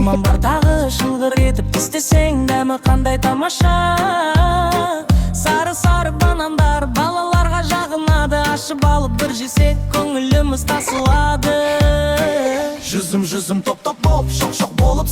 арман бар тағы шылғыр етіп тістесең дәмі қандай тамаша. Сары банандар балаларға жағынады, ашып алып бір жесек көңіліміз тасылады. Жүзім топ болып, шоқ болып